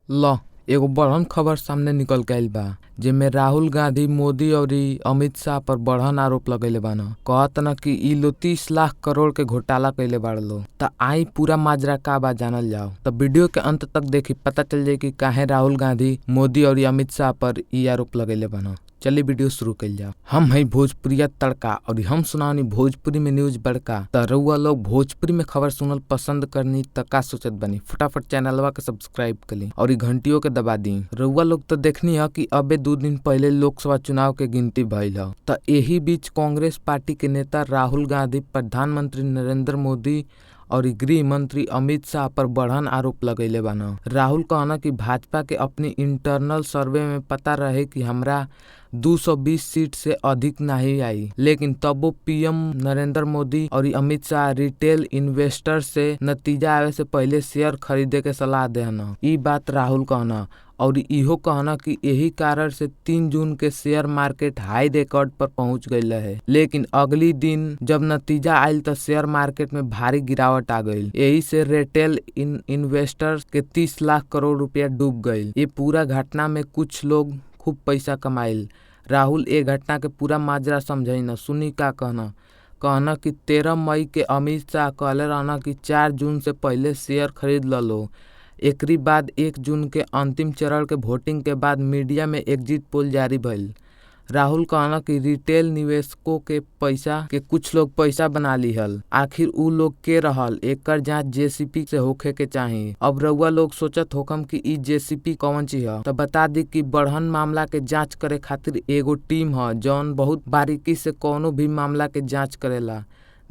ल एगो बड़हन खबर सामने निकल के आइल बा जेमे राहुल गांधी मोदी अउरी अमित शाह पर बड़हन आरोप लगैले बान। कहत न कि इ लोग 30 लाख करोड़ के घोटाला कइले बाड़ लो। त आई पूरा माजरा का बा जानल जाओ। त वीडियो के अंत तक देखी, पता चल जाई कि काहे राहुल गांधी मोदी और अमित शाह पर इ आरोप लगैले बान। चलिए वीडियो शुरू कइल जाओ। हम है भोजपुरिया तड़का और हम सुनानी भोजपुरी में न्यूज बड़का। त रउआ लोग भोजपुरी में खबर सुनल पसंद करनी त का सोचत बनी, फटाफट चैनलवा के सब्सक्राइब करी और घंटियों के दबा दी। रउआ लोग तो देखनी है कि अबे 2 दिन पहले लोकसभा चुनाव के गिनती भइल ह। त एही बीच कांग्रेस पार्टी के नेता राहुल गांधी प्रधानमंत्री नरेंद्र मोदी और गृह मंत्री अमित शाह पर बड़हन आरोप लगैले बान। राहुल कहना कि भाजपा के अपनी इंटरनल सर्वे में पता रहे कि हमरा 220 सीट से अधिक नहीं आई, लेकिन तबो पीएम नरेंद्र मोदी और अमित शाह रिटेल इन्वेस्टर से नतीजा आवे से पहले शेयर खरीदे के सलाह देहन। ई बात राहुल कहना और इहो कहना कि यही कारण से 3 जून के शेयर मार्केट हाई रिकॉर्ड पर पहुंच गईल है, लेकिन अगली दिन जब नतीजा आयल तो शेयर मार्केट में भारी गिरावट आ गईल। यही से रिटेल इन्वेस्टर्स के 30 लाख करोड़ रुपया डूब गईल। ये पूरा घटना में कुछ लोग खूब पैसा कमाइल। राहुल ए घटना के पूरा माजरा समझाई न, सुनी का कहना कि 13 मई के अमित शाह कहले रहना कि 4 जून से पहले शेयर खरीद लो। एकरी बाद 1 जून के अंतिम चरण के वोटिंग के बाद मीडिया में एग्जिट पोल जारी भइल। राहुल कहना कि रिटेल निवेशकों के पैसा के कुछ लोग पैसा बना लिहल। आखिर उ लोग के रहल, एकर जांच जेसीपी से होखे के चाही। अब रउआ लोग सोचत होकम कि इ जेसीपी कौन चीज ह, तो बता दी कि बड़हन मामला के जांच करे खातिर एगो टीम ह जौन बहुत बारीकी से कौनो भी मामला के जांच करेला।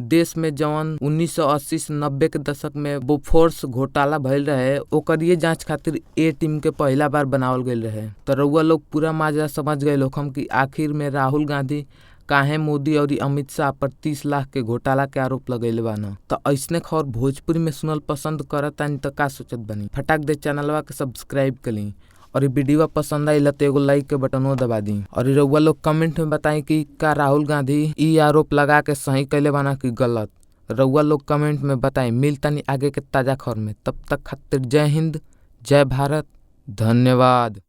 देश में जवन 1980 से 90 के दशक में बोफोर्स घोटाला भइल रहे, ओकर ये जांच खातिर ए टीम के पहला बार बनावल गईल रहे। तो रउआ लोग पूरा माजरा समझ गए होखम कि आखिर में राहुल गांधी काहे मोदी और अमित शाह पर 30 लाख के घोटाला के आरोप लगैले बान। तो ऐसने खबर भोजपुरी में सुनल पसंद करतानी त का सोचत बनी, फटाक दे चैनलवा के सब्सक्राइब करी और वीडियो पसंद आई तो एगो लाइक के बटनों दबा दी। और रउआ लोग कमेंट में बताई कि का राहुल गांधी ई आरोप लगा के सही कैले बाना कि गलत। रउआ लोग कमेंट में बताई। मिलतानी आगे के ताजा खबर में, तब तक खातिर जय हिंद, जय भारत, धन्यवाद।